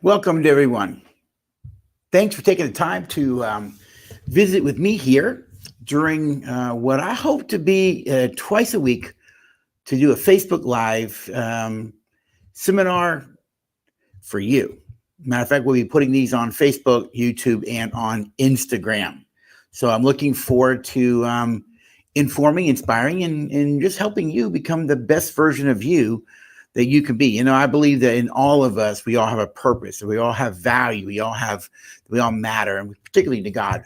Welcome to everyone. Thanks for taking the time to visit with me here during what I hope to be twice a week to do a Facebook Live seminar for you. Matter of fact, we'll be putting these on Facebook, YouTube, and on Instagram. So I'm looking forward to informing, inspiring, and just helping you become the best version of you that you can be. You know, I believe that in all of us, we all have a purpose, we all have value, we all matter, and particularly to God.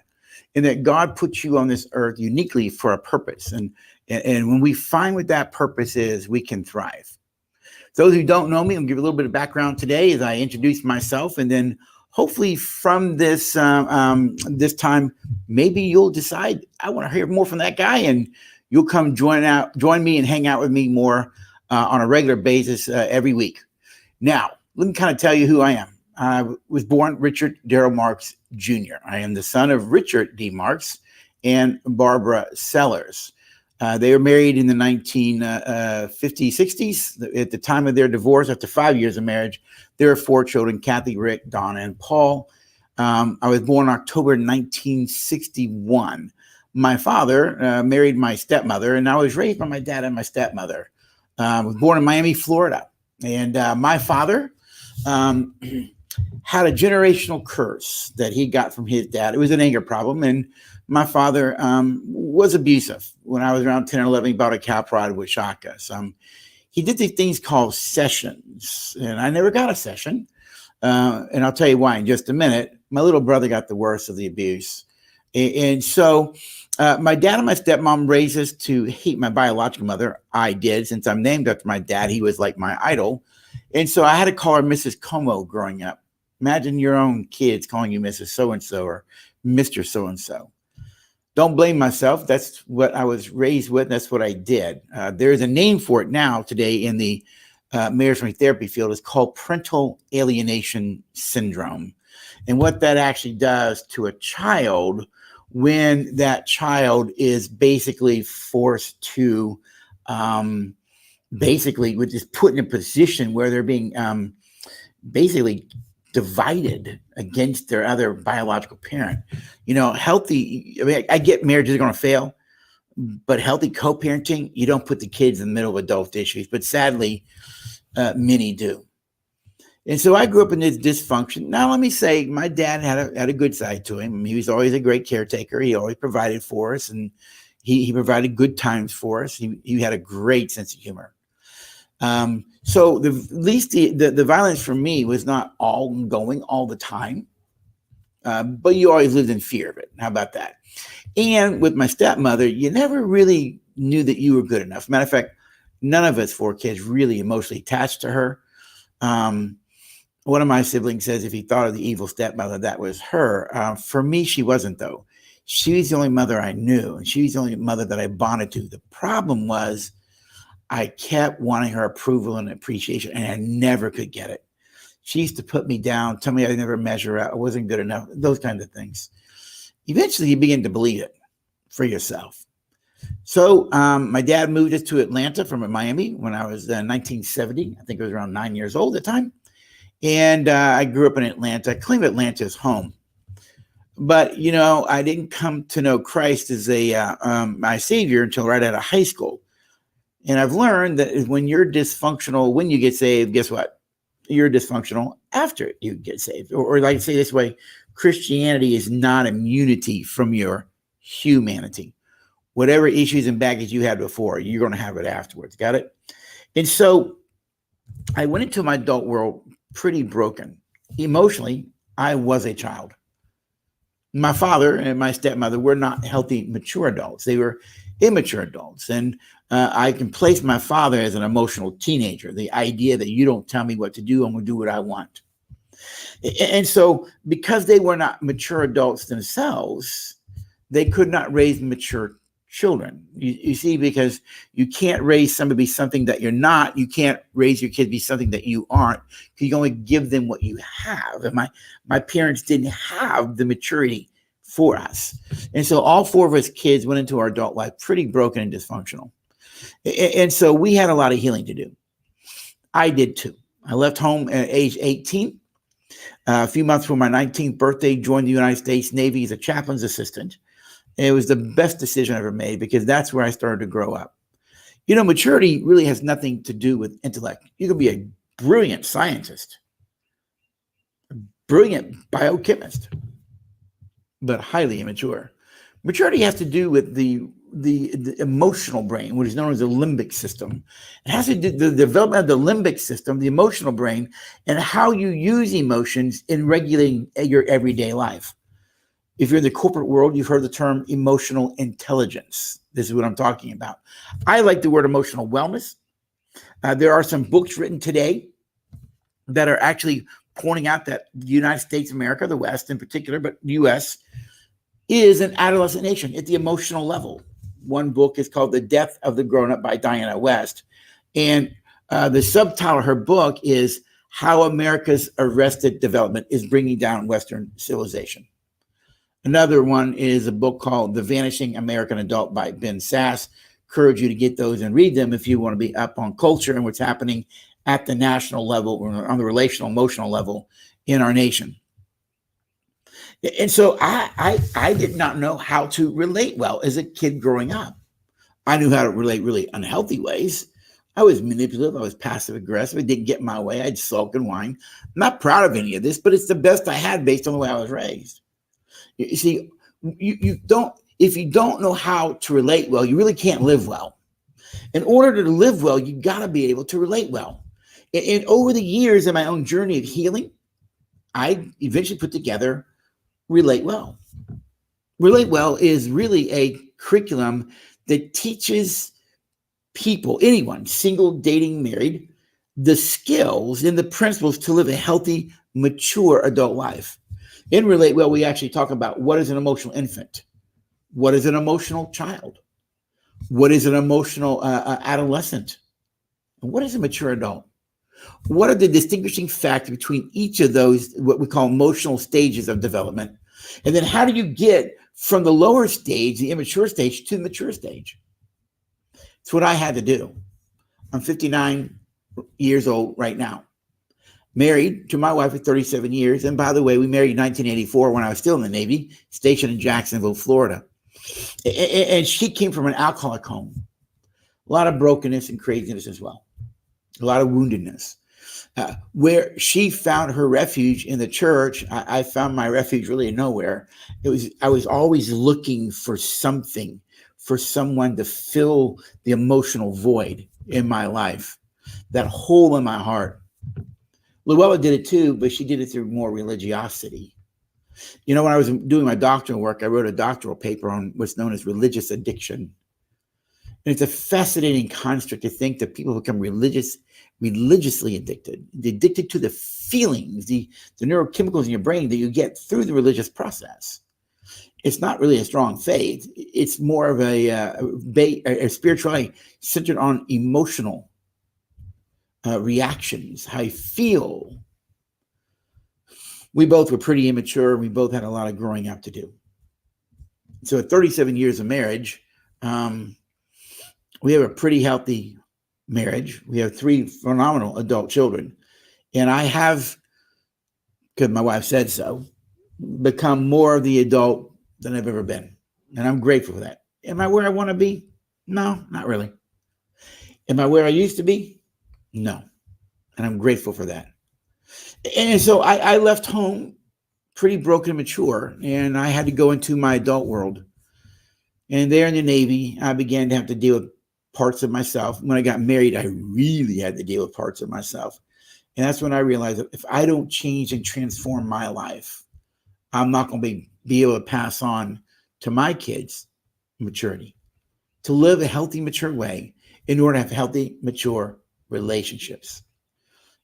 And that God puts you on this earth uniquely for a purpose. And when we find what that purpose is, we can thrive. Those who don't know me, I'll give a little bit of background today as I introduce myself, and then hopefully from this this time, maybe you'll decide I want to hear more from that guy, and you'll come join me and hang out with me more on a regular basis every week. Now, let me kind of tell you who I am. I was born Richard Darrell Marks Jr. I am the son of Richard D. Marks and Barbara Sellers. They were married in the 1950s, 60s. At the time of their divorce, after 5 years of marriage, there were 4 children: Kathy, Rick, Donna, and Paul. I was born October 1961. My father married my stepmother, and I was raised by my dad and my stepmother. I was born in Miami, Florida. And my father had a generational curse that he got from his dad. It was an anger problem. And my father was abusive. When I was around 10 or 11, he bought a cow prod with shotguns. He did these things called sessions, and I never got a session. And I'll tell you why in just a minute. My little brother got the worst of the abuse. And so my dad and my stepmom raised us to hate my biological mother. I did. Since I'm named after my dad, he was like my idol. And so I had to call her Mrs. Como growing up. Imagine your own kids calling you Mrs. So-and-so or Mr. So-and-so. Don't blame myself. That's what I was raised with. That's what I did. There's a name for it now today in the marriage family therapy field. It's called Parental Alienation Syndrome. And what that actually does to a child when that child is basically forced to which is put in a position where they're being basically divided against their other biological parent. You know, I get marriages are going to fail, but healthy co-parenting, you don't put the kids in the middle of adult issues, but sadly, many do. And so I grew up in this dysfunction. Now, let me say, my dad had a good side to him. He was always a great caretaker. He always provided for us, and he provided good times for us. He had a great sense of humor. So at least the violence for me was not ongoing all the time, but you always lived in fear of it. How about that? And with my stepmother, you never really knew that you were good enough. Matter of fact, none of us 4 kids really emotionally attached to her. One of my siblings says if he thought of the evil stepmother, that was her. For me, she wasn't, though. She was the only mother I knew, and she was the only mother that I bonded to. The problem was I kept wanting her approval and appreciation, and I never could get it. She used to put me down, tell me I never measure out, I wasn't good enough, those kinds of things. Eventually, you begin to believe it for yourself. So my dad moved us to Atlanta from Miami when I was 1970. I think I was around 9 years old at the time. And I grew up in Atlanta. I claim Atlanta as home. But, you know, I didn't come to know Christ as my savior until right out of high school. And I've learned that when you're dysfunctional, when you get saved, guess what? You're dysfunctional after you get saved. Or like I say this way, Christianity is not immunity from your humanity. Whatever issues and baggage you had before, you're going to have it afterwards. Got it? And so I went into my adult world pretty broken. Emotionally, I was a child. My father and my stepmother were not healthy, mature adults. They were immature adults. And I can place my father as an emotional teenager. The idea that you don't tell me what to do, I'm going to do what I want. And so because they were not mature adults themselves, they could not raise mature children. You see, because you can't raise somebody to be something that you're not. You can't raise your kid to be something that you aren't. You can only give them what you have. And my parents didn't have the maturity for us. And so all 4 of us kids went into our adult life pretty broken and dysfunctional. And so we had a lot of healing to do. I did too. I left home at age 18. A few months before my 19th birthday, joined the United States Navy as a chaplain's assistant. And it was the best decision I ever made because that's where I started to grow up. Maturity really has nothing to do with intellect. You can be a brilliant scientist, a brilliant biochemist, but highly immature. Maturity has to do with the emotional brain, which is known as the limbic system. It has to do with the development of the limbic system, the emotional brain, and how you use emotions in regulating your everyday life. If you're in the corporate world, you've heard the term emotional intelligence. This is what I'm talking about. I like the word emotional wellness. There are some books written today that are actually pointing out that the United States of America, the West in particular, but the U.S., is an adolescent nation at the emotional level. One book is called The Death of the Grown-Up by Diana West. And the subtitle of her book is How America's Arrested Development is Bringing Down Western Civilization. Another one is a book called The Vanishing American Adult by Ben Sass. Encourage you to get those and read them if you want to be up on culture and what's happening at the national level or on the relational, emotional level in our nation. And so I did not know how to relate well as a kid growing up. I knew how to relate really unhealthy ways. I was manipulative. I was passive aggressive. I didn't get my way. I'd sulk and whine. I'm not proud of any of this, but it's the best I had based on the way I was raised. You see, if you don't know how to relate well, you really can't live well. In order to live well, you got to be able to relate well. And over the years in my own journey of healing, I eventually put together Relate Well. Relate Well is really a curriculum that teaches people, anyone, single, dating, married, the skills and the principles to live a healthy, mature adult life. In Relate Well, we actually talk about what is an emotional infant, what is an emotional child, what is an emotional adolescent, and what is a mature adult. What are the distinguishing factors between each of those, what we call emotional stages of development? And then how do you get from the lower stage, the immature stage, to the mature stage? It's what I had to do. I'm 59 years old right now. Married to my wife for 37 years. And by the way, we married in 1984 when I was still in the Navy, stationed in Jacksonville, Florida. And she came from an alcoholic home. A lot of brokenness and craziness as well. A lot of woundedness. Where she found her refuge in the church, I found my refuge really nowhere. I was always looking for something, for someone to fill the emotional void in my life, that hole in my heart. Luella did it too, but she did it through more religiosity. When I was doing my doctoral work, I wrote a doctoral paper on what's known as religious addiction. And it's a fascinating construct to think that people become religiously addicted to the feelings, the neurochemicals in your brain that you get through the religious process. It's not really a strong faith. It's more of a spirituality centered on emotional reactions, how you feel. We both were pretty immature. We both had a lot of growing up to do. So at 37 years of marriage, we have a pretty healthy marriage. We have 3 phenomenal adult children. And I have, because my wife said so, become more of the adult than I've ever been. And I'm grateful for that. Am I where I want to be? No, not really. Am I where I used to be? No. And I'm grateful for that. And so I left home pretty broken and mature, and I had to go into my adult world. And there in the Navy, I began to have to deal with parts of myself. When I got married, I really had to deal with parts of myself. And that's when I realized that if I don't change and transform my life, I'm not going to be able to pass on to my kids maturity, to live a healthy, mature way in order to have healthy, mature relationships.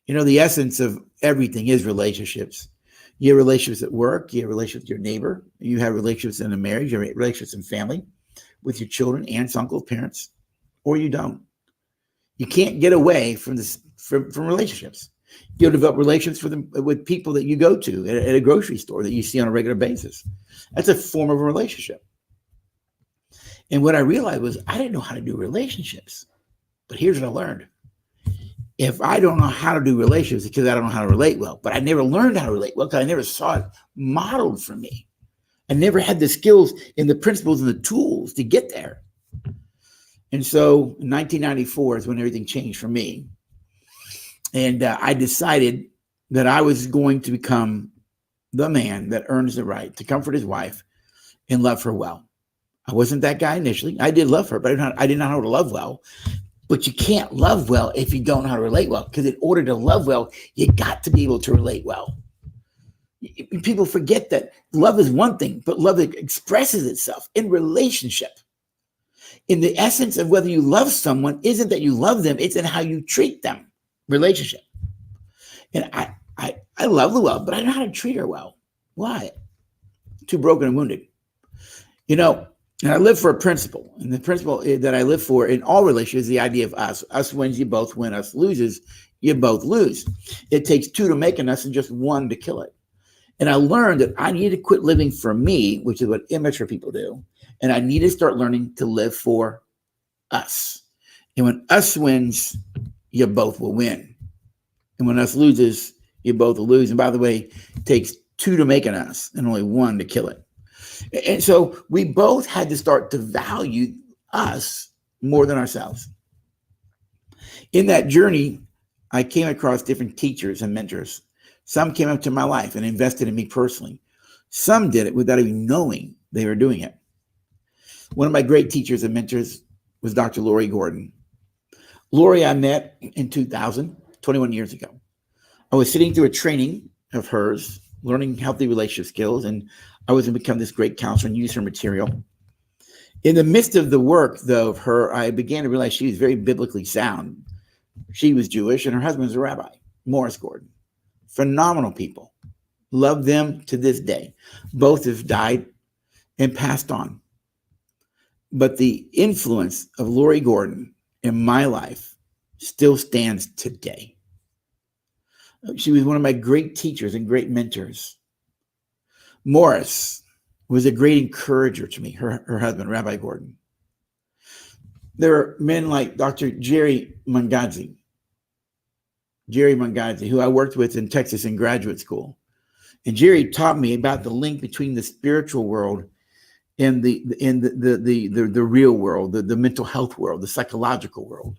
The essence of everything is relationships. You have relationships at work, you have relationships with your neighbor, you have relationships in a marriage, you have relationships in family, with your children, aunts, uncles, parents, or you don't. You can't get away from relationships. You'll develop relationships with people that you go to at a grocery store that you see on a regular basis. That's a form of a relationship. And what I realized was I didn't know how to do relationships. But here's what I learned. if I don't know how to do relationships, it's because I don't know how to relate well. But I never learned how to relate well because I never saw it modeled for me. I never had the skills and the principles and the tools to get there. And so 1994 is when everything changed for me. And I decided that I was going to become the man that earns the right to comfort his wife and love her well. I wasn't that guy initially. I did love her, but I didn't know how to love well. But you can't love well if you don't know how to relate well, because in order to love well, you got to be able to relate well. People forget that love is one thing, but love expresses itself in relationship. In the essence of whether you love someone isn't that you love them, it's in how you treat them. Relationship. And I love the well, but I don't know how to treat her well. Why? Too broken and wounded. You know, and I live for a principle. And the principle that I live for in all relationships is the idea of us. Us wins, you both win. Us loses, you both lose. It takes two to make an us and just one to kill it. And I learned that I need to quit living for me, which is what immature people do. And I need to start learning to live for us. And when us wins, you both will win. And when us loses, you both will lose. And by the way, it takes two to make an us and only one to kill it. And so we both had to start to value us more than ourselves. In that journey, I came across different teachers and mentors. Some came up to my life and invested in me personally. Some did it without even knowing they were doing it. One of my great teachers and mentors was Dr. Lori Gordon. Lori I met in 2000, 21 years ago. I was sitting through a training of hers, learning healthy relationship skills, and I was going to become this great counselor and use her material. In the midst of the work, though, of her, I began to realize she was very biblically sound. She was Jewish, and her husband was a rabbi, Morris Gordon. Phenomenal people. Love them to this day. Both have died and passed on. But the influence of Lori Gordon in my life still stands today. She was one of my great teachers and great mentors. Morris was a great encourager to me, her husband, Rabbi Gordon. There are men like Dr. Jerry Mangadzi, who I worked with in Texas in graduate school. And Jerry taught me about the link between the spiritual world and the real world, the mental health world, the psychological world.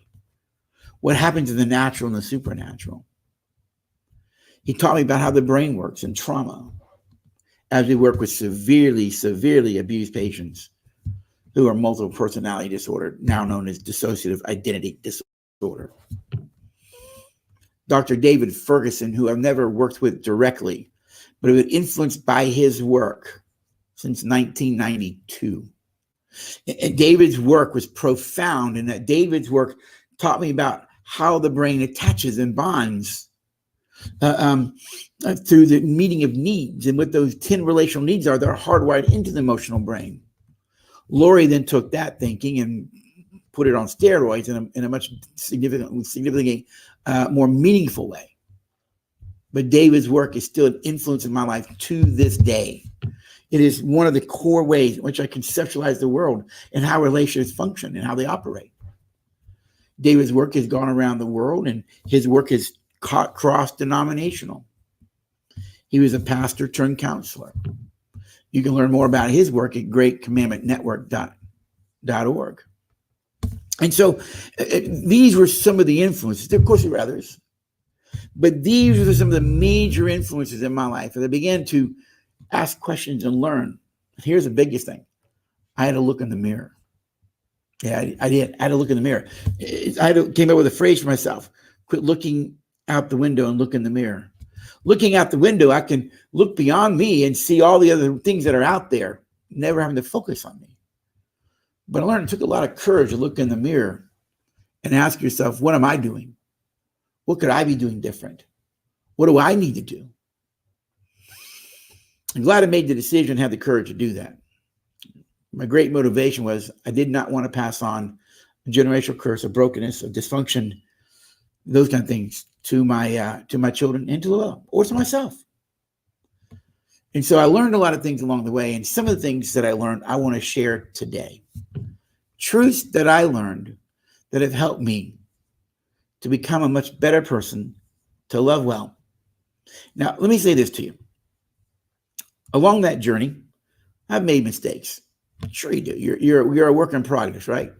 What happens in the natural and the supernatural. He taught me about how the brain works and trauma as we work with severely abused patients who are multiple personality disorder, now known as dissociative identity disorder. Dr. David Ferguson, who I've never worked with directly, but have been influenced by his work since 1992. And David's work was profound, and that David's work taught me about how the brain attaches and bonds through the meeting of needs. And what those 10 relational needs are, they're hardwired into the emotional brain. Lori then took that thinking and put it on steroids in a much significantly more meaningful way. But David's work is still an influence in my life to this day. It is one of the core ways in which I conceptualize the world and how relationships function and how they operate. David's work has gone around the world, and his work is cross-denominational. He was a pastor turned counselor. You can learn more about his work at greatcommandmentnetwork.org. And so these were some of the influences. Of course, there were others. But these were some of the major influences in my life. As I began to ask questions and learn. Here's the biggest thing. I had to look in the mirror. Yeah, I did. I had to look in the mirror. Came up with a phrase for myself. Quit looking out the window and look in the mirror. Looking out the window, I can look beyond me and see all the other things that are out there, never having to focus on me. But I learned it took a lot of courage to look in the mirror and ask yourself, what am I doing? What could I be doing different? What do I need to do? I'm glad I made the decision and had the courage to do that. My great motivation was I did not want to pass on a generational curse of brokenness, of dysfunction, those kind of things to my children and to the world or to myself. And so I learned a lot of things along the way. And some of the things that I learned, I want to share today. Truths that I learned that have helped me to become a much better person, to love well. Now, let me say this to you. Along that journey, I've made mistakes. Sure you do. You're a work in progress, right?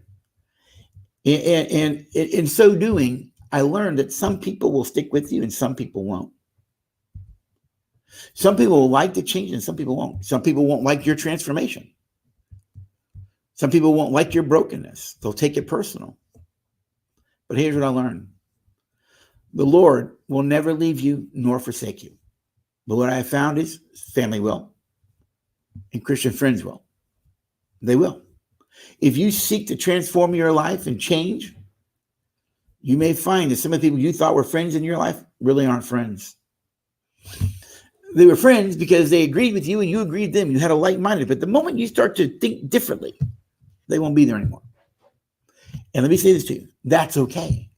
And in so doing, I learned that some people will stick with you and some people won't. Some people will like the change and some people won't. Some people won't like your transformation. Some people won't like your brokenness. They'll take it personal. But here's what I learned. The Lord will never leave you nor forsake you. But what I have found is family will and Christian friends will. They will. If you seek to transform your life and change, you may find that some of the people you thought were friends in your life really aren't friends. They were friends because they agreed with you and you agreed with them. You had a like-minded. But the moment you start to think differently, they won't be there anymore. And let me say this to you. That's okay.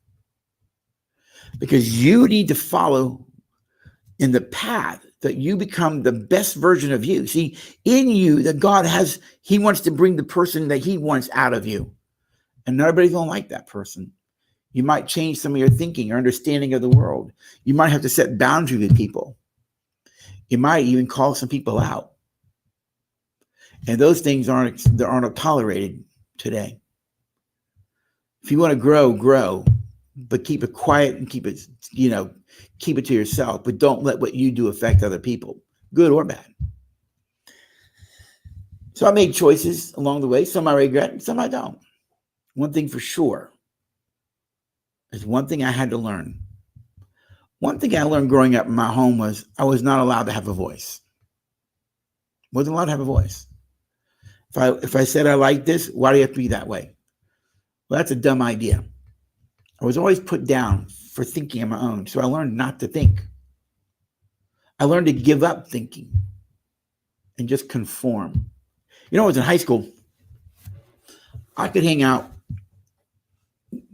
Because you need to follow in the path that you become the best version of you. See, in you that God has, he wants to bring the person that he wants out of you. And not everybody's going to like that person. You might change some of your thinking or understanding of the world. You might have to set boundaries with people. You might even call some people out. And those things aren't tolerated today. If you want to grow, but keep it quiet and keep it to yourself, but don't let what you do affect other people, good or bad. So I made choices along the way. Some I regret, some I don't. One thing for sure is one thing I had to learn. One thing I learned growing up in my home was I was not allowed to have a voice. Wasn't allowed to have a voice. If I said I like this, why do you have to be that way? Well, that's a dumb idea. I was always put down for thinking on my own, so I learned not to think. I learned to give up thinking and just conform. You know, I was in high school. I could hang out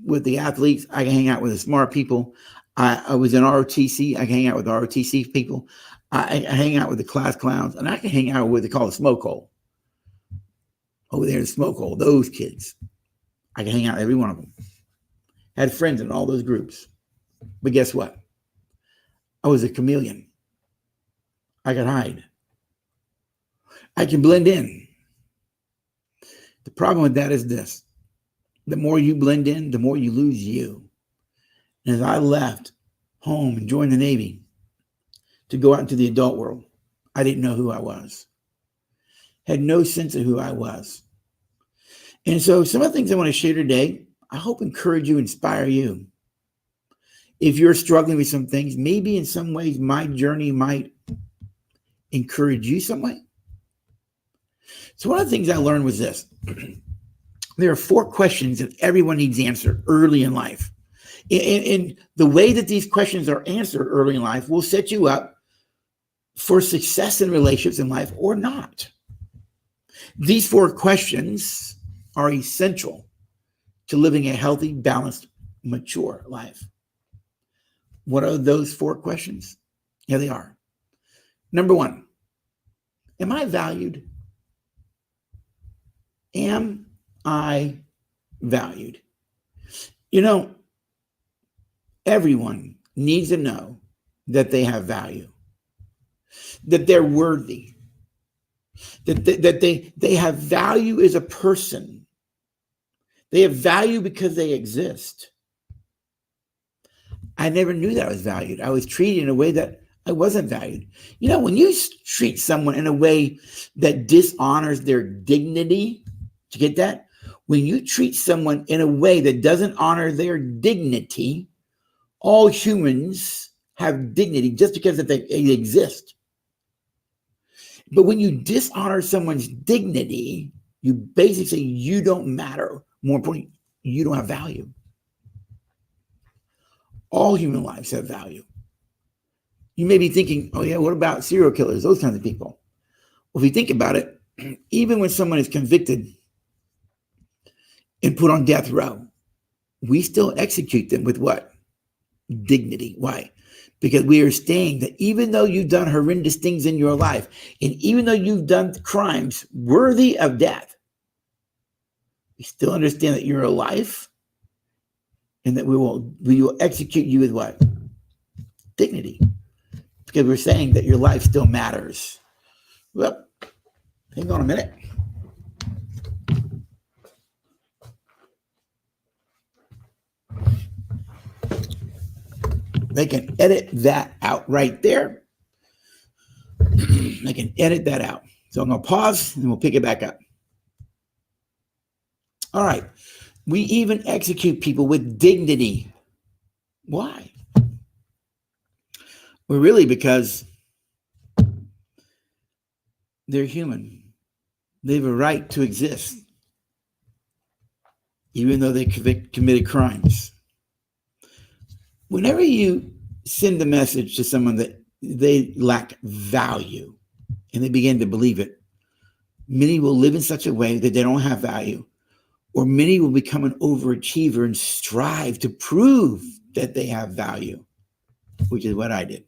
with the athletes. I could hang out with the smart people. I was in ROTC. I could hang out with ROTC people. I hang out with the class clowns, and I could hang out with what they call the smoke hole. Over there in the smoke hole, those kids. I could hang out with every one of them. Had friends in all those groups. But guess what? I was a chameleon. I could hide. I can blend in. The problem with that is this. The more you blend in, the more you lose you. And as I left home and joined the Navy to go out into the adult world, I didn't know who I was. Had no sense of who I was. And so some of the things I want to share today, I hope encourage you, inspire you. If you're struggling with some things, maybe in some ways my journey might encourage you some way. So one of the things I learned was this. There are 4 questions that everyone needs answered early in life. And the way that these questions are answered early in life will set you up for success in relationships in life or not. These 4 questions are essential to living a healthy, balanced, mature life. What are those 4 questions? Here they are. Number 1, am I valued? Am I valued? You know, everyone needs to know that they have value, that they're worthy, that they have value as a person. They have value because they exist. I never knew that I was valued. I was treated in a way that I wasn't valued. You know, when you treat someone in a way that dishonors their dignity, did you get that? When you treat someone in a way that doesn't honor their dignity, all humans have dignity just because they exist. But when you dishonor someone's dignity, you basically say you don't matter. More importantly, you don't have value. All human lives have value. You may be thinking, oh yeah, what about serial killers, those kinds of people? Well, if you think about it, even when someone is convicted and put on death row, we still execute them with what? Dignity. Why? Because we are saying that even though you've done horrendous things in your life, and even though you've done crimes worthy of death, we still understand that you're alive and that we will execute you with what? Dignity. Because we're saying that your life still matters. Well, hang on a minute. They can edit that out right there. They can edit that out. So I'm going to pause and we'll pick it back up. All right. We even execute people with dignity. Why? Well, really, because they're human. They have a right to exist, even though they committed crimes. Whenever you send a message to someone that they lack value and they begin to believe it, many will live in such a way that they don't have value, or many will become an overachiever and strive to prove that they have value, which is what I did.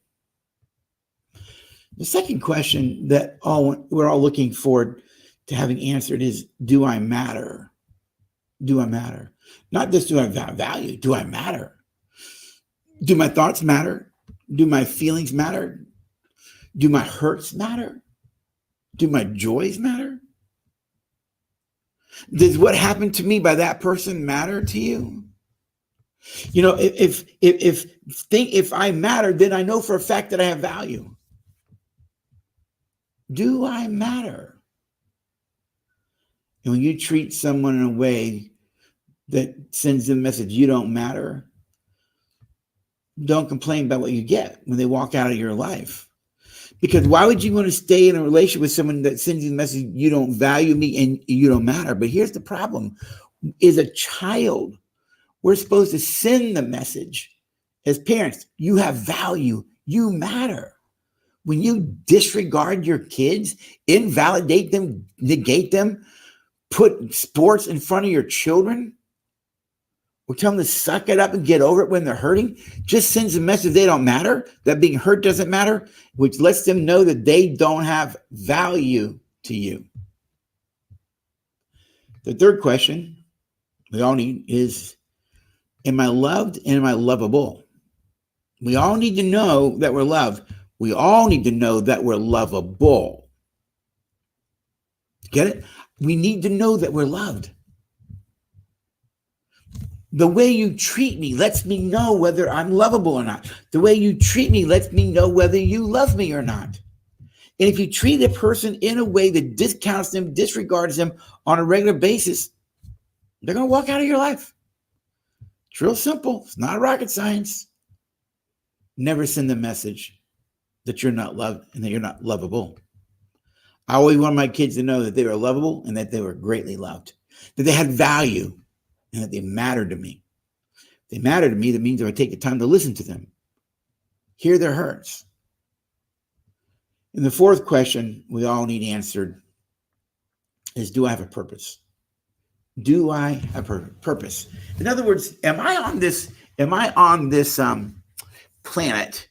The second question that we're all looking forward to having answered is, do I matter? Do I matter? Not just do I have value, do I matter? Do my thoughts matter? Do my feelings matter? Do my hurts matter? Do my joys matter? Does what happened to me by that person matter to you? You know, if I matter, then I know for a fact that I have value. Do I matter? And when you treat someone in a way that sends them a message, you don't matter, don't complain about what you get when they walk out of your life. Because why would you want to stay in a relationship with someone that sends you the message, you don't value me and you don't matter? But here's the problem. As a child, we're supposed to send the message as parents. You have value. You matter. When you disregard your kids, invalidate them, negate them, put sports in front of your children, or tell them to suck it up and get over it when they're hurting, just sends a message they don't matter, that being hurt doesn't matter, which lets them know that they don't have value to you. The third question we all need is, am I loved and am I lovable? We all need to know that we're loved. We all need to know that we're lovable. Get it? We need to know that we're loved. The way you treat me lets me know whether I'm lovable or not. The way you treat me lets me know whether you love me or not. And if you treat a person in a way that discounts them, disregards them on a regular basis, they're going to walk out of your life. It's real simple. It's not rocket science. Never send the message that you're not loved and that you're not lovable. I always want my kids to know that they were lovable and that they were greatly loved, that they had value and that they mattered to me. If they matter to me, that means if I take the time to listen to them, hear their hurts. And the fourth question we all need answered is, do I have a purpose? Do I have a purpose? In other words, am I on this planet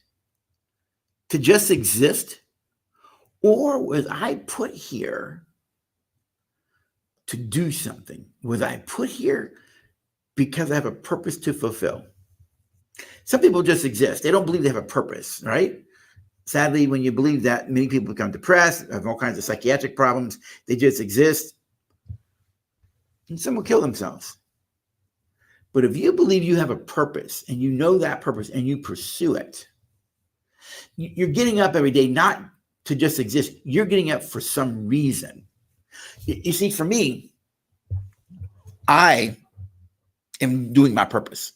to just exist? Or was I put here to do something? Was I put here because I have a purpose to fulfill? Some people just exist. They don't believe they have a purpose, right? Sadly, when you believe that, many people become depressed, have all kinds of psychiatric problems. They just exist. And some will kill themselves. But if you believe you have a purpose and you know that purpose and you pursue it, you're getting up every day not to just exist. You're getting up for some reason. You see, for me, I am doing my purpose.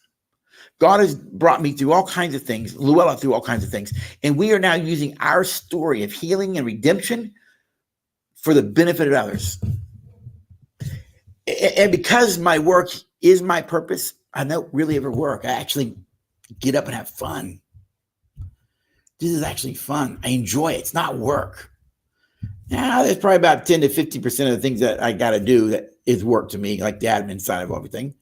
God has brought me through all kinds of things, Luella through all kinds of things, and we are now using our story of healing and redemption for the benefit of others. And because my work is my purpose, I don't really ever work. I actually get up and have fun. This is actually fun. I enjoy it. It's not work. Now, there's probably about 10 to 50% of the things that I got to do that is work to me, like the admin side of everything.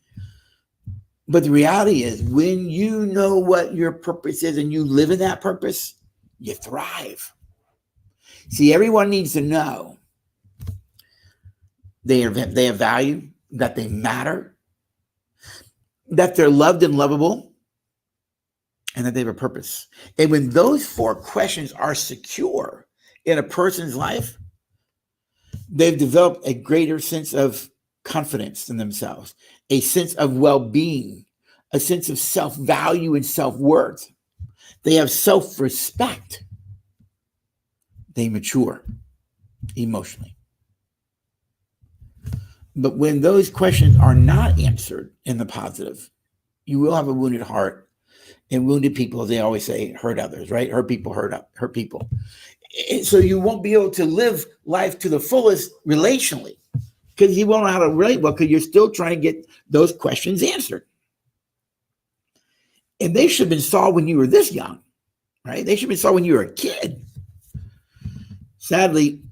But the reality is, when you know what your purpose is and you live in that purpose, you thrive. See, everyone needs to know they have value, that they matter. that they're loved and lovable, and that they have a purpose. And when those 4 questions are secure in a person's life, they've developed a greater sense of confidence in themselves, a sense of well-being, a sense of self-value and self-worth. They have self-respect. They mature emotionally. But when those questions are not answered in the positive, you will have a wounded heart, and wounded people, as they always say, hurt others, right? Hurt people hurt people. And so you won't be able to live life to the fullest relationally, because you won't know how to relate well, because you're still trying to get those questions answered. And they should have been solved when you were this young, right? They should have been solved when you were a kid. Sadly,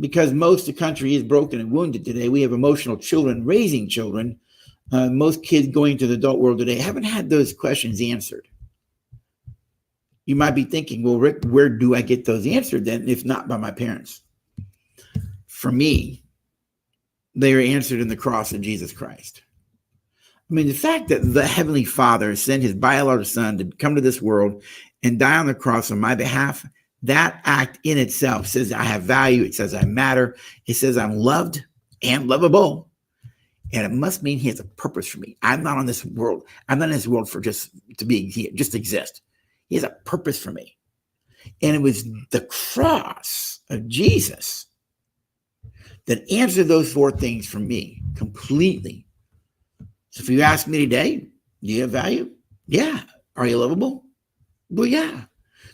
because most of the country is broken and wounded today, we have emotional children raising children. Most kids going to the adult world today haven't had those questions answered. You might be thinking, well, Rick, where do I get those answered then, if not by my parents? For me, they are answered in the cross of Jesus Christ. I mean, the fact that the Heavenly Father sent his biological son to come to this world and die on the cross on my behalf, that act in itself says I have value. It says I matter. It says I'm loved and lovable. And it must mean he has a purpose for me. I'm not on this world. I'm not in this world for just to be here, just to exist. He has a purpose for me. And it was the cross of Jesus that answered those 4 things for me completely. So if you ask me today, do you have value? Yeah. Are you lovable? Well, yeah.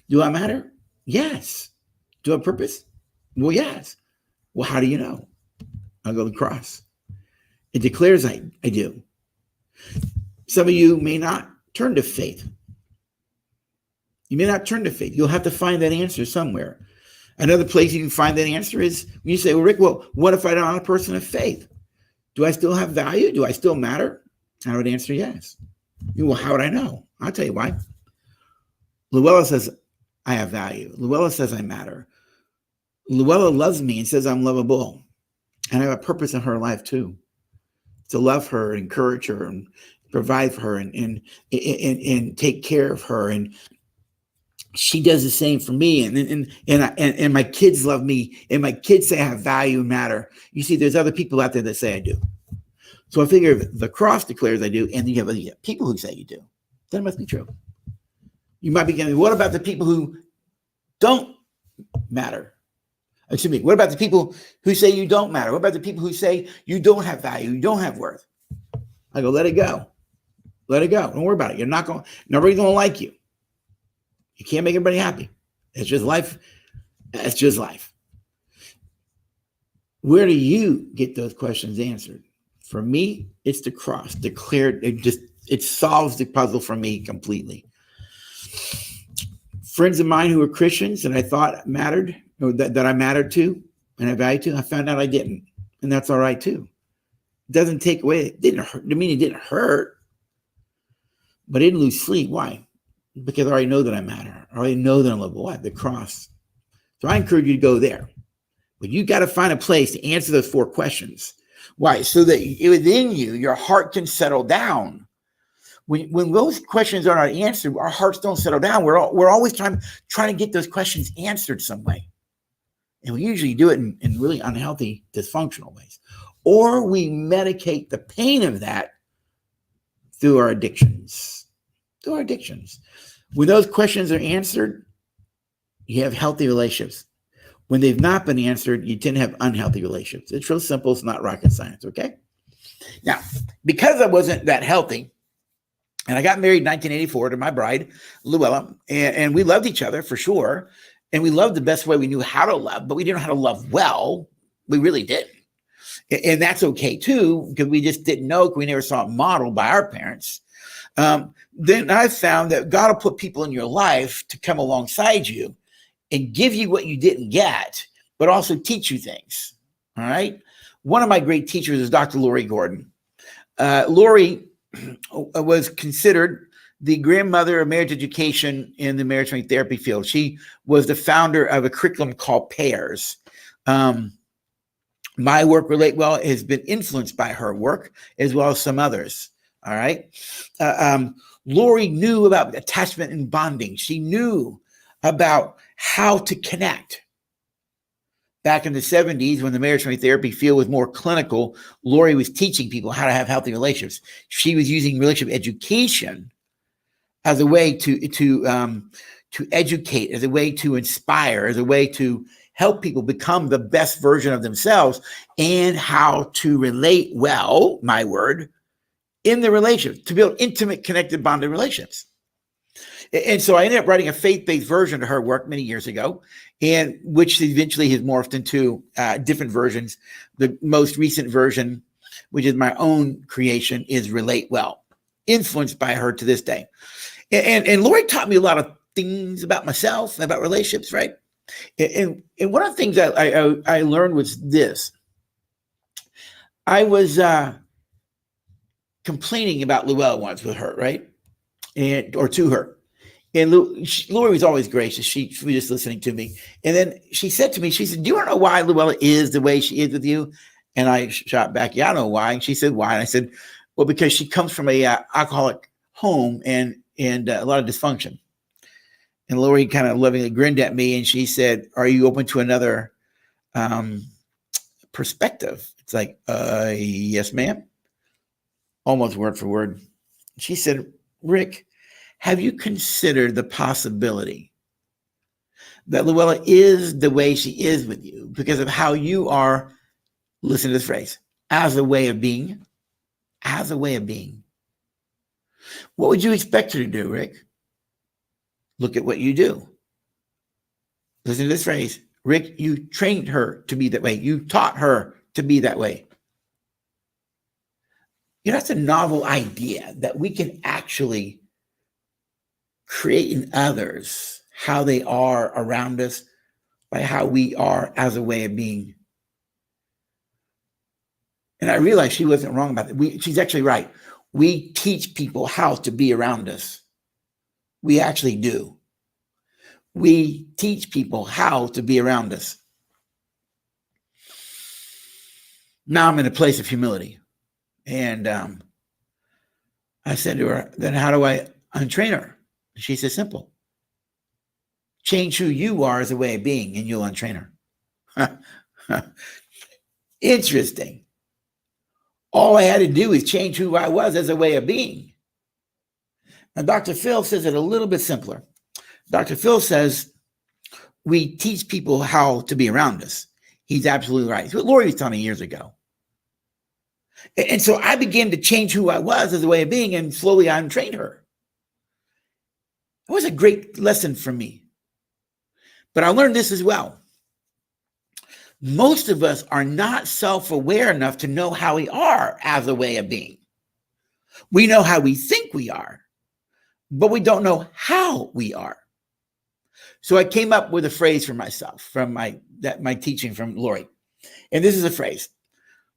Do I matter? Yes. Do I have purpose? Well, yes. Well, how do you know? I'll go to the cross. It declares I do. Some of you may not turn to faith. You may not turn to faith. You'll have to find that answer somewhere. Another place you can find that answer is when you say, well, Rick, well, what if I'm not a person of faith? Do I still have value? Do I still matter? I would answer yes. Well, how would I know? I'll tell you why. Luella says, I have value. Luella says I matter. Luella loves me and says I'm lovable. And I have a purpose in her life too. To love her, encourage her, and provide for her, and take care of her. And she does the same for me. And my kids love me, and my kids say I have value and matter. You see, there's other people out there that say I do. So I figure the cross declares I do, and you have people who say you do. That must be true. You might be getting, what about the people who don't matter? Excuse me. What about the people who say you don't matter? What about the people who say you don't have value, you don't have worth? I go, let it go. Let it go. Don't worry about it. Nobody's going to like you. You can't make everybody happy. It's just life. It's just life. Where do you get those questions answered? For me, it's the cross declared. It solves the puzzle for me completely. Friends of mine who were Christians and I thought mattered, or that I mattered to and I valued to, I found out I didn't. And that's all right too. It doesn't take away, it didn't hurt. I mean, it didn't hurt, but I didn't lose sleep. Why? Because I already know that I matter. I already know that I'm lovable. Why? The cross. So I encourage you to go there. But you got to find a place to answer those 4 questions. Why? So that within you, your heart can settle down. When those questions are not answered, our hearts don't settle down. We're always trying to get those questions answered some way. And we usually do it in really unhealthy, dysfunctional ways. Or we medicate the pain of that through our addictions. When those questions are answered, you have healthy relationships. When they've not been answered, you tend to have unhealthy relationships. It's real simple. It's not rocket science, okay? Now, because I wasn't that healthy, and I got married in 1984 to my bride, Luella, and we loved each other for sure. And we loved the best way we knew how to love, but we didn't know how to love well. We really didn't. And that's okay too, because we just didn't know, because we never saw it modeled by our parents. Then I found that God will put people in your life to come alongside you and give you what you didn't get, but also teach you things. All right. One of my great teachers is Dr. Lori Gordon. Lori was considered the grandmother of marriage education in the marriage family therapy field. She was the founder of a curriculum called Pairs. My work, Relate Well, has been influenced by her work as well as some others. All right. Lori knew about attachment and bonding. She knew about how to connect. Back in the 70s, when the marriage family therapy field was more clinical, Lori was teaching people how to have healthy relationships. She was using relationship education as a way to educate, as a way to inspire, as a way to help people become the best version of themselves, and how to relate well, my word, in the relationship, to build intimate, connected, bonded relationships. And so I ended up writing a faith-based version of her work many years ago, and which eventually has morphed into different versions. The most recent version, which is my own creation, is Relate Well, influenced by her to this day. And Lori taught me a lot of things about myself, about relationships, right? And one of the things that I learned was this. I was complaining about Luella once with her, right? Or to her. And Lori was always gracious. She was just listening to me. And then she said to me, she said, do you want to know why Luella is the way she is with you? And I shot back, yeah, I know why. And she said, why? And I said, well, because she comes from a alcoholic home and a lot of dysfunction. And Lori kind of lovingly grinned at me and she said, are you open to another perspective? It's like, yes, ma'am. Almost word for word. She said, Rick, have you considered the possibility that Luella is the way she is with you because of how you are, listen to this phrase, as a way of being? As a way of being. What would you expect her to do, Rick? Look at what you do. Listen to this phrase. Rick, you trained her to be that way. You taught her to be that way. You know, that's a novel idea that we can actually create in others how they are around us by how we are as a way of being. And I realized she wasn't wrong about that. She's actually right. We teach people how to be around us. We actually do. We teach people how to be around us. Now I'm in a place of humility. And I said to her, then how do I untrain her? She said, simple. Change who you are as a way of being and you'll untrain her. Interesting. All I had to do is change who I was as a way of being. Now, Dr. Phil says it a little bit simpler. Dr. Phil says we teach people how to be around us. He's absolutely right. It's what Lori was telling me years ago. And so I began to change who I was as a way of being, and slowly I untrained her. It was a great lesson for me. But I learned this as well. Most of us are not self-aware enough to know how we are as a way of being. We know how we think we are, but we don't know how we are. So I came up with a phrase for myself from my teaching from Lori. And this is a phrase.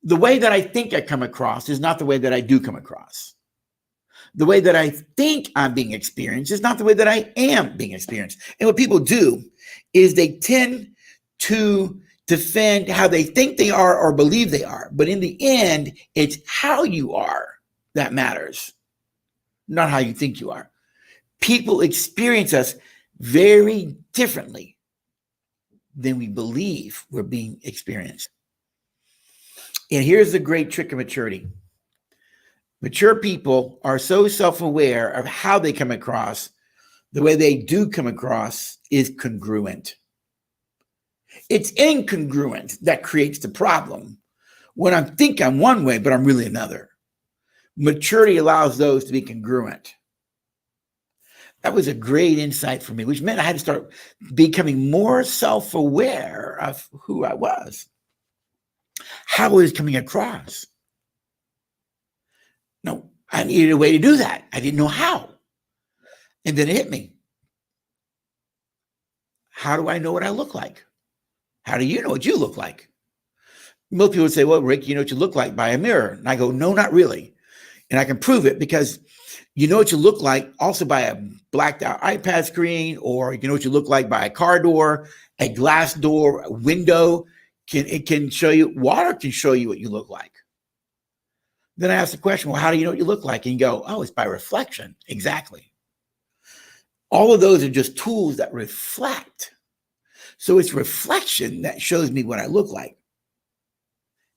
The way that I think I come across is not the way that I do come across. The way that I think I'm being experienced is not the way that I am being experienced. And what people do is they tend to defend how they think they are or believe they are. But in the end, it's how you are that matters, not how you think you are. People experience us very differently than we believe we're being experienced. And here's the great trick of maturity. Mature people are so self-aware of how they come across, the way they do come across is congruent. It's incongruent that creates the problem. When I think I'm one way, but I'm really another. Maturity allows those to be congruent. That was a great insight for me, which meant I had to start becoming more self-aware of who I was, how I was coming across. No, I needed a way to do that. I didn't know how. And then it hit me. How do I know what I look like? How do you know what you look like? Most people would say, well, Rick, you know what you look like by a mirror. And I go, no, not really. And I can prove it because you know what you look like also by a blacked out iPad screen, or you know what you look like by a car door, a glass door, a window. It can show you, water can show you what you look like. Then I ask the question, well, how do you know what you look like? And you go, oh, it's by reflection. Exactly. All of those are just tools that reflect. So it's reflection that shows me what I look like.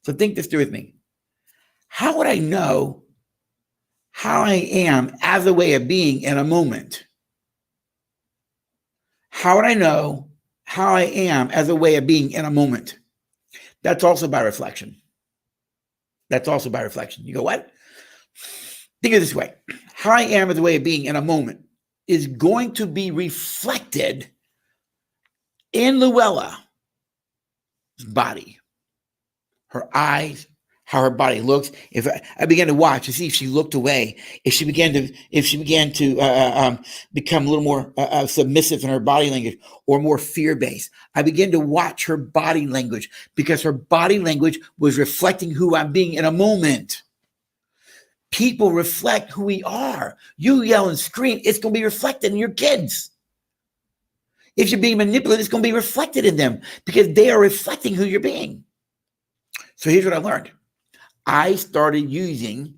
So think this through with me. How would I know how I am as a way of being in a moment? How would I know how I am as a way of being in a moment? That's also by reflection. That's also by reflection. You go, what? Think of it this way. How I am as a way of being in a moment is going to be reflected in Luella's body, her eyes, how her body looks. If I began to watch to see if she looked away, if she began to become a little more submissive in her body language or more fear-based, I began to watch her body language because her body language was reflecting who I'm being in a moment. People reflect who we are. You yell and scream, it's going to be reflected in your kids. If you're being manipulated, it's going to be reflected in them because they are reflecting who you're being. So here's what I learned. I started using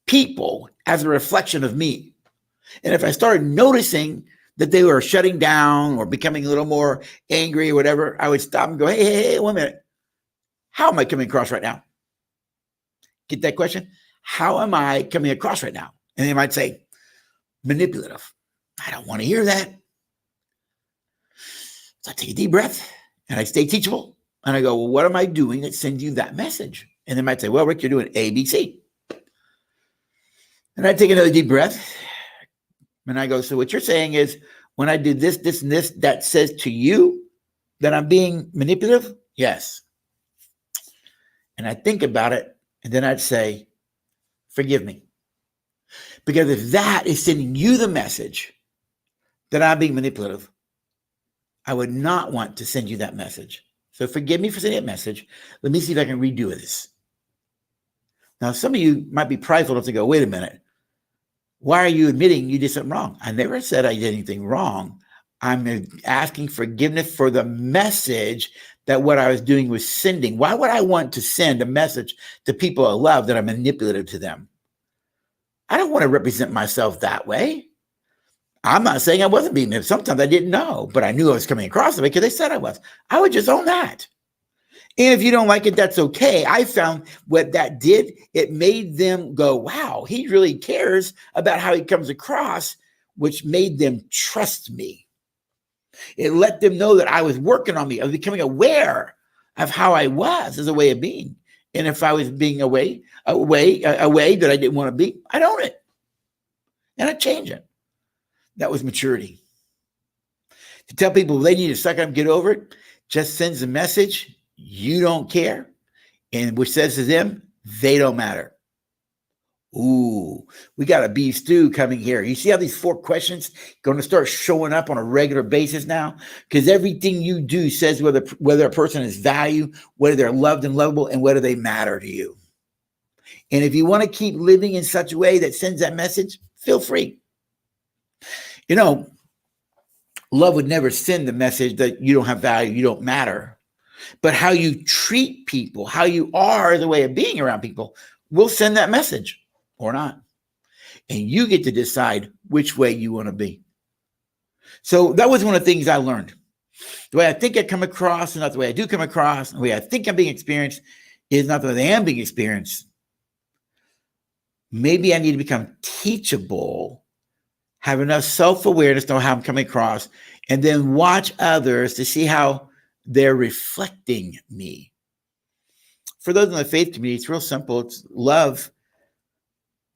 people as a reflection of me. And if I started noticing that they were shutting down or becoming a little more angry or whatever, I would stop and go, hey, 1 minute. How am I coming across right now? Get that question? How am I coming across right now? And they might say, manipulative. I don't want to hear that. So I take a deep breath and I stay teachable. And I go, well, what am I doing that sends you that message? And they might say, well, Rick, you're doing A, B, C. And I take another deep breath. And I go, so what you're saying is when I do this, this, and this, that says to you that I'm being manipulative? Yes. And I think about it. And then I'd say, forgive me. Because if that is sending you the message that I'm being manipulative, I would not want to send you that message. So forgive me for sending that message. Let me see if I can redo this. Now, some of you might be prideful enough to go, wait a minute. Why are you admitting you did something wrong? I never said I did anything wrong. I'm asking forgiveness for the message that what I was doing was sending. Why would I want to send a message to people I love that I'm manipulative to them? I don't want to represent myself that way. I'm not saying I wasn't being manipulative. Sometimes I didn't know, but I knew I was coming across it because they said I was. I would just own that. And if you don't like it, that's okay. I found what that did, it made them go, wow, he really cares about how he comes across, which made them trust me. It let them know that I was working on me. I was becoming aware of how I was as a way of being. And if I was being a way that I didn't want to be, I'd own it. And I'd change it. That was maturity. To tell people they need to suck up and get over it just sends a message, you don't care, and which says to them, they don't matter. Ooh, we got a beef stew coming here. You see how these 4 questions going to start showing up on a regular basis now? Because everything you do says whether a person is valued, whether they're loved and lovable, and whether they matter to you. And if you want to keep living in such a way that sends that message, feel free. You know, love would never send the message that you don't have value, you don't matter. But how you treat people, how you are as a way of being around people will send that message or not. And you get to decide which way you want to be. So that was one of the things I learned. The way I think I come across is not the way I do come across. The way I think I'm being experienced is not the way I am being experienced. Maybe I need to become teachable, have enough self-awareness to know how I'm coming across, and then watch others to see how they're reflecting me. For those in the faith community, it's real simple. It's love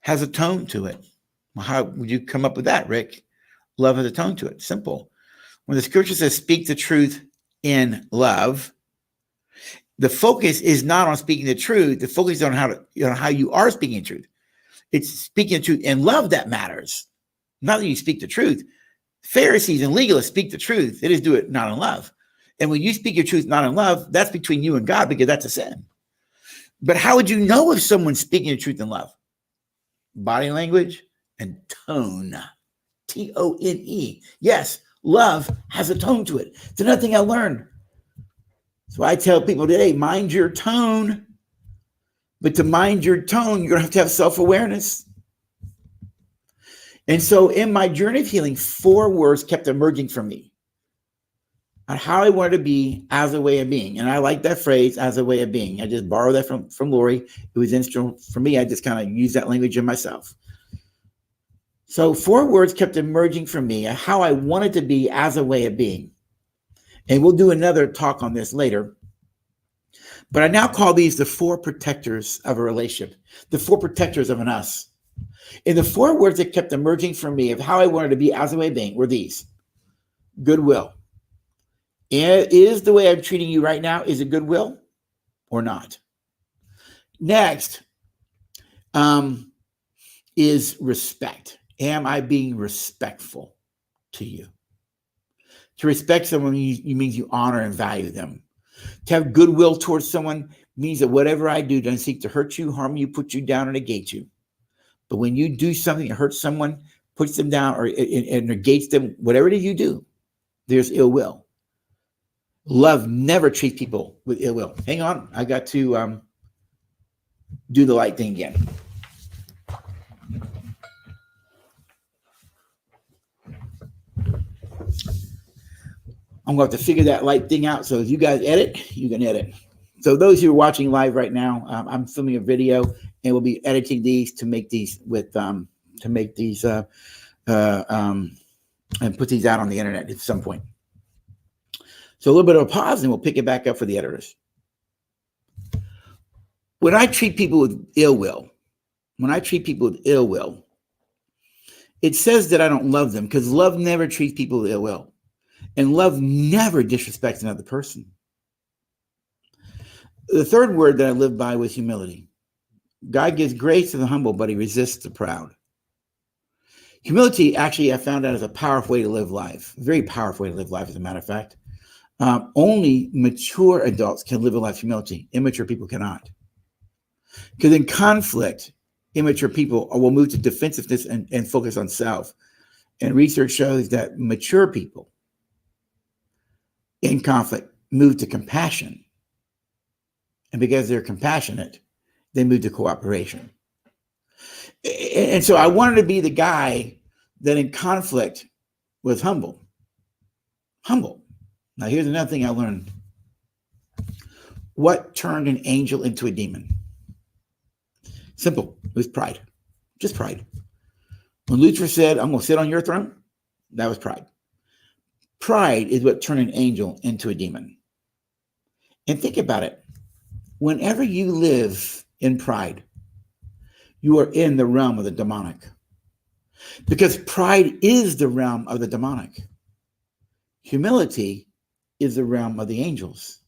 has a tone to it. Well, how would you come up with that, Rick? Love has a tone to it. Simple. When the scripture says speak the truth in love, the focus is not on speaking the truth. The focus is on how you are speaking the truth. It's speaking the truth in love that matters. Not that you speak the truth. Pharisees and legalists speak the truth. They just do it not in love. And when you speak your truth not in love, that's between you and God because that's a sin. But how would you know if someone's speaking the truth in love? Body language and tone. T-O-N-E. Yes, love has a tone to it. It's another thing I learned. So I tell people today, mind your tone. But to mind your tongue, you're going to have self-awareness. And so in my journey of healing, 4 words kept emerging from me on how I wanted to be as a way of being. And I like that phrase, as a way of being. I just borrowed that from Lori. It was instrumental for me. I just kind of used that language in myself. So 4 words kept emerging from me on how I wanted to be as a way of being. And we'll do another talk on this later. But I now call these the 4 protectors of a relationship, the 4 protectors of an us. And the 4 words that kept emerging from me of how I wanted to be as a way of being were these: goodwill. Is the way I'm treating you right now, is it goodwill or not? Next is respect. Am I being respectful to you? To respect someone means you honor and value them. To have goodwill towards someone means that whatever I do doesn't seek to hurt you, harm you, put you down, or negate you. But when you do something that hurts someone, puts them down, or it negates them, whatever it is you do, there's ill will. Love never treats people with ill will. Hang on, I got to do the light thing again. I'm going to have to figure that light thing out. So if you guys edit, you can edit. So those who are watching live right now, I'm filming a video, and we'll be editing these to make these and put these out on the internet at some point. So a little bit of a pause, and we'll pick it back up for the editors. When I treat people with ill will, it says that I don't love them, because love never treats people with ill will. And love never disrespects another person. The 3rd word that I lived by was humility. God gives grace to the humble, but he resists the proud. Humility, actually, I found out, is a powerful way to live life. A very powerful way to live life, as a matter of fact. Only mature adults can live a life of humility. Immature people cannot. Because in conflict, immature people will move to defensiveness and focus on self. And research shows that mature people in conflict move to compassion. And because they're compassionate, they move to cooperation. And so I wanted to be the guy that in conflict was humble. Humble. Now, here's another thing I learned. What turned an angel into a demon? Simple. It was pride. Just pride. When Lucifer said, I'm going to sit on your throne, that was pride. Pride is what turned an angel into a demon. And think about it. Whenever you live in pride, you are in the realm of the demonic. Because pride is the realm of the demonic. Humility is the realm of the angels.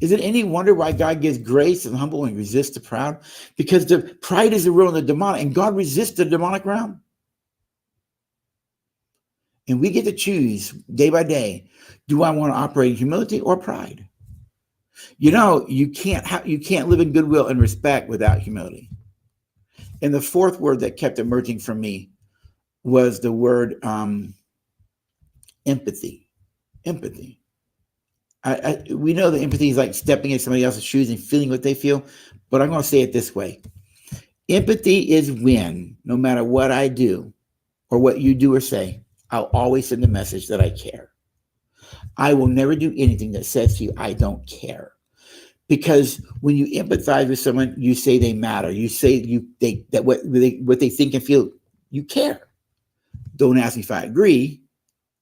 Is it any wonder why God gives grace to the humble and resists the proud? Because the pride is the realm of the demonic, and God resists the demonic realm. And we get to choose day by day, do I want to operate in humility or pride? You know, you can't live in goodwill and respect without humility. And the 4th word that kept emerging from me was the word empathy. Empathy. We know that empathy is like stepping in somebody else's shoes and feeling what they feel, but I'm going to say it this way. Empathy is when, no matter what I do or what you do or say, I'll always send the message that I care. I will never do anything that says to you, I don't care. Because when you empathize with someone, you say they matter. You say that what they think and feel, you care. Don't ask me if I agree.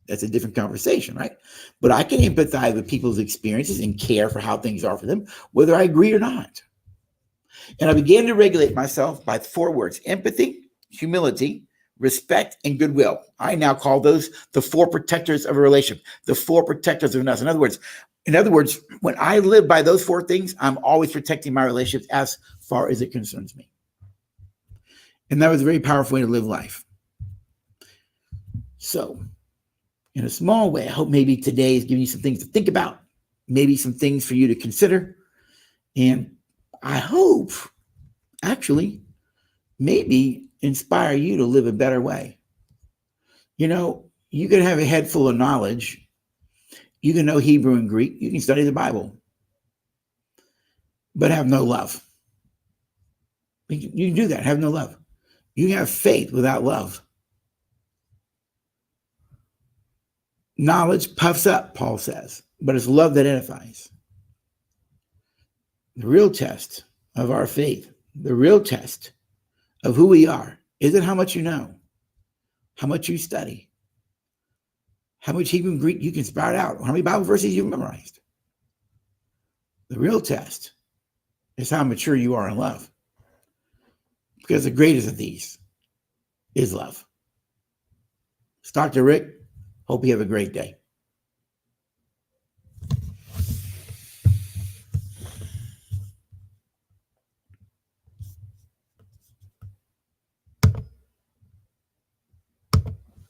That's a different conversation, right? But I can empathize with people's experiences and care for how things are for them, whether I agree or not. And I began to regulate myself by 4 words: empathy, humility, respect, and goodwill. I now call those the 4 protectors of a relationship, the 4 protectors of us. In other words, when I live by those 4 things, I'm always protecting my relationships as far as it concerns me. And that was a very powerful way to live life. So, in a small way, I hope maybe today is giving you some things to think about, maybe some things for you to consider. And I hope, actually, maybe inspire you to live a better way. You know, you can have a head full of knowledge. You can know Hebrew and Greek. You can study the Bible, but have no love. You can do that, have no love. You can have faith without love. Knowledge puffs up, Paul says, but it's love that edifies. The real test of our faith, the real test of who we are, isn't how much you know, how much you study, how much Hebrew and Greek you can spout out, or how many Bible verses you've memorized. The real test is how mature you are in love. Because the greatest of these is love. It's Dr. Rick. Hope you have a great day.